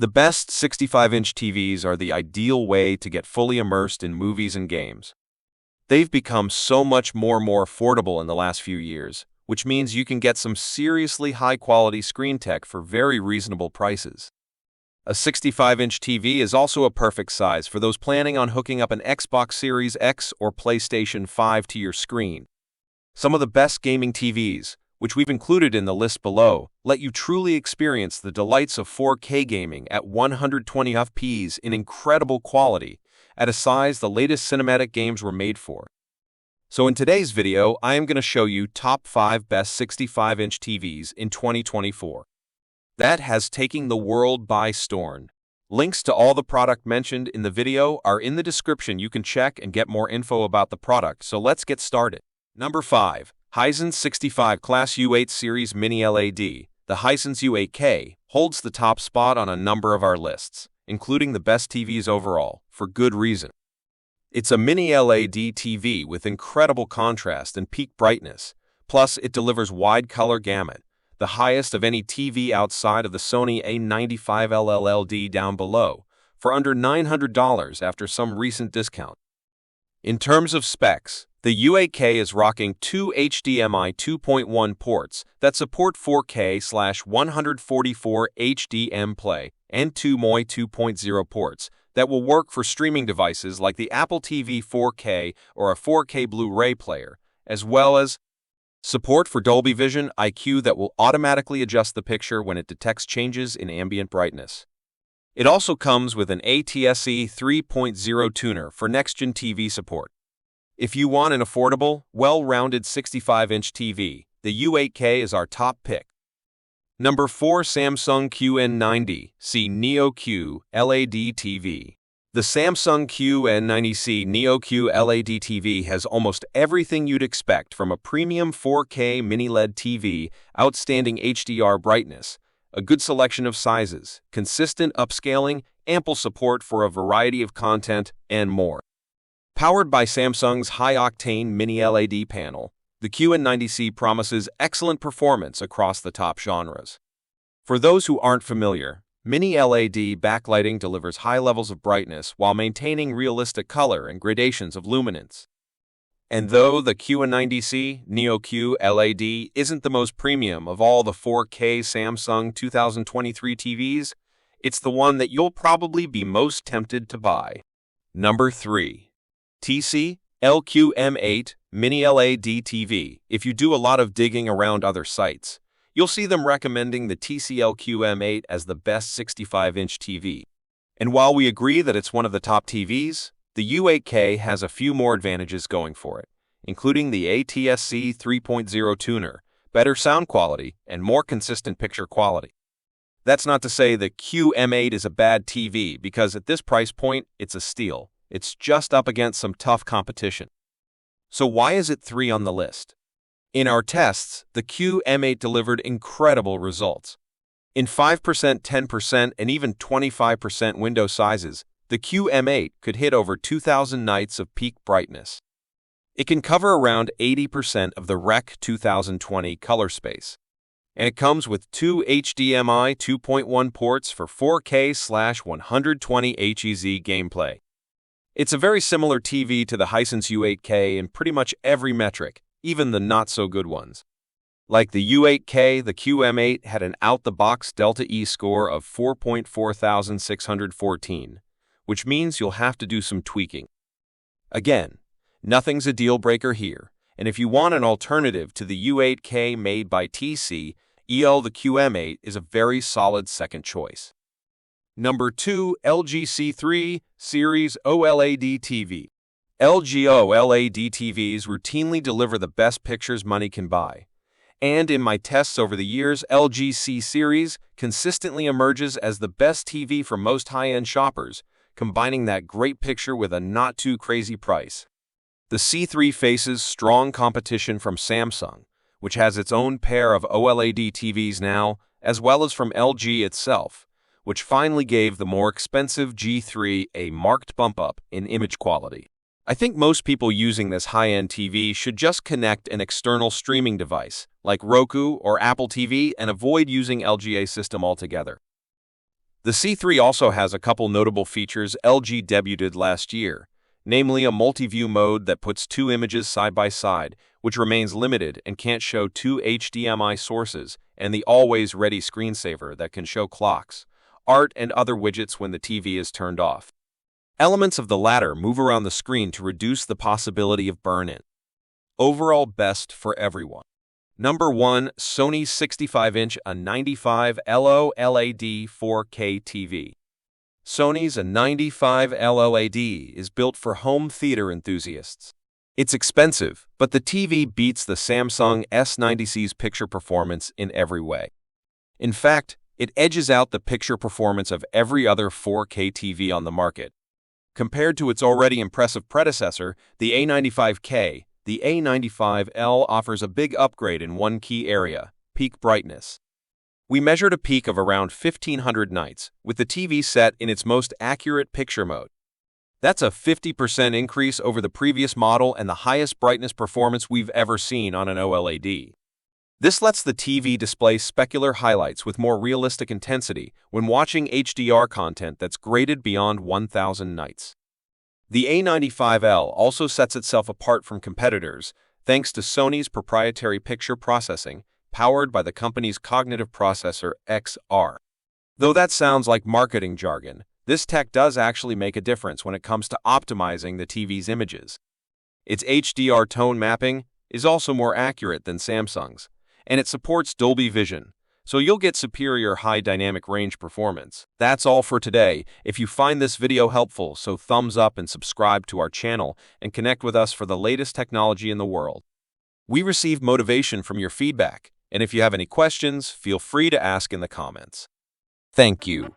The best 65-inch TVs are the ideal way to get fully immersed in movies and games. They've become so much more affordable in the last few years, which means you can get some seriously high-quality screen tech for very reasonable prices. A 65-inch TV is also a perfect size for those planning on hooking up an Xbox Series X or PlayStation 5 to your screen. Some of the best gaming TVs, which we've included in the list below, let you truly experience the delights of 4K gaming at 120 FPS in incredible quality, at a size the latest cinematic games were made for. So in today's video, I am going to show you top 5 best 65-inch TVs in 2024. That has taken the world by storm. Links to all the product mentioned in the video are in the description. You can check and get more info about the product, so let's get started. Number 5. Hisense 65 Class U8 Series Mini-LED. The Hisense U8K holds the top spot on a number of our lists, including the best TVs overall, for good reason. It's a Mini-LED TV with incredible contrast and peak brightness, plus it delivers wide color gamut, the highest of any TV outside of the Sony A95 LLD down below, for under $900 after some recent discount. In terms of specs, the U8K is rocking two HDMI 2.1 ports that support 4K/144 HDM Play and two MOI 2.0 ports that will work for streaming devices like the Apple TV 4K or a 4K Blu-ray player, as well as support for Dolby Vision IQ that will automatically adjust the picture when it detects changes in ambient brightness. It also comes with an ATSC 3.0 tuner for next-gen TV support. If you want an affordable, well-rounded 65-inch TV, the U8K is our top pick. Number 4. Samsung QN90C Neo QLED TV. The Samsung QN90C Neo QLED TV has almost everything you'd expect from a premium 4K Mini-LED TV, outstanding HDR brightness, a good selection of sizes, consistent upscaling, ample support for a variety of content, and more. Powered by Samsung's high-octane Mini-LED panel, the QN90C promises excellent performance across the top genres. For those who aren't familiar, Mini-LED backlighting delivers high levels of brightness while maintaining realistic color and gradations of luminance. And though the QN90C Neo QLED isn't the most premium of all the 4K Samsung 2023 TVs, it's the one that you'll probably be most tempted to buy. Number 3. TCL QM8 Mini-LED TV. If you do a lot of digging around other sites, you'll see them recommending the TCL QM8 as the best 65-inch TV. And while we agree that it's one of the top TVs, the U8K has a few more advantages going for it, including the ATSC 3.0 tuner, better sound quality, and more consistent picture quality. That's not to say the QM8 is a bad TV, because at this price point, it's a steal. It's just up against some tough competition. So why is it 3 on the list? In our tests, the QM8 delivered incredible results. In 5%, 10%, and even 25% window sizes, the QM8 could hit over 2,000 nits of peak brightness. It can cover around 80% of the Rec 2020 color space. And it comes with two HDMI 2.1 ports for 4K/120 Hz gameplay. It's a very similar TV to the Hisense U8K in pretty much every metric, even the not-so-good ones. Like the U8K, the QM8 had an out-the-box Delta E score of 4.4614, which means you'll have to do some tweaking. Again, nothing's a deal-breaker here, and if you want an alternative to the U8K made by TCL, the QM8 is a very solid second choice. Number 2. LG C3 Series OLED TV. LG OLED TVs routinely deliver the best pictures money can buy. And in my tests over the years, LG C Series consistently emerges as the best TV for most high-end shoppers, combining that great picture with a not-too-crazy price. The C3 faces strong competition from Samsung, which has its own pair of OLED TVs now, as well as from LG itself, which finally gave the more expensive G3 a marked bump up in image quality. I think most people using this high-end TV should just connect an external streaming device, like Roku or Apple TV, and avoid using LGA system altogether. The C3 also has a couple notable features LG debuted last year, namely a multi-view mode that puts two images side by side, which remains limited and can't show two HDMI sources, and the always-ready screensaver that can show clocks, art, and other widgets when the TV is turned off. Elements of the latter move around the screen to reduce the possibility of burn-in. Overall best for everyone. Number 1. Sony's 65-inch A95 LOLED 4K TV. Sony's A95 LOLED is built for home theater enthusiasts. It's expensive, but the TV beats the Samsung S90C's picture performance in every way. In fact, it edges out the picture performance of every other 4K TV on the market. Compared to its already impressive predecessor, the A95K, the A95L offers a big upgrade in one key area: peak brightness. We measured a peak of around 1500 nits, with the TV set in its most accurate picture mode. That's a 50% increase over the previous model and the highest brightness performance we've ever seen on an OLED. This lets the TV display specular highlights with more realistic intensity when watching HDR content that's graded beyond 1000 nits. The A95L also sets itself apart from competitors thanks to Sony's proprietary picture processing, powered by the company's cognitive processor XR. Though that sounds like marketing jargon, this tech does actually make a difference when it comes to optimizing the TV's images. Its HDR tone mapping is also more accurate than Samsung's, and it supports Dolby Vision, so you'll get superior high dynamic range performance. That's all for today. If you find this video helpful, so thumbs up and subscribe to our channel and connect with us for the latest technology in the world. We receive motivation from your feedback, and if you have any questions, feel free to ask in the comments. Thank you.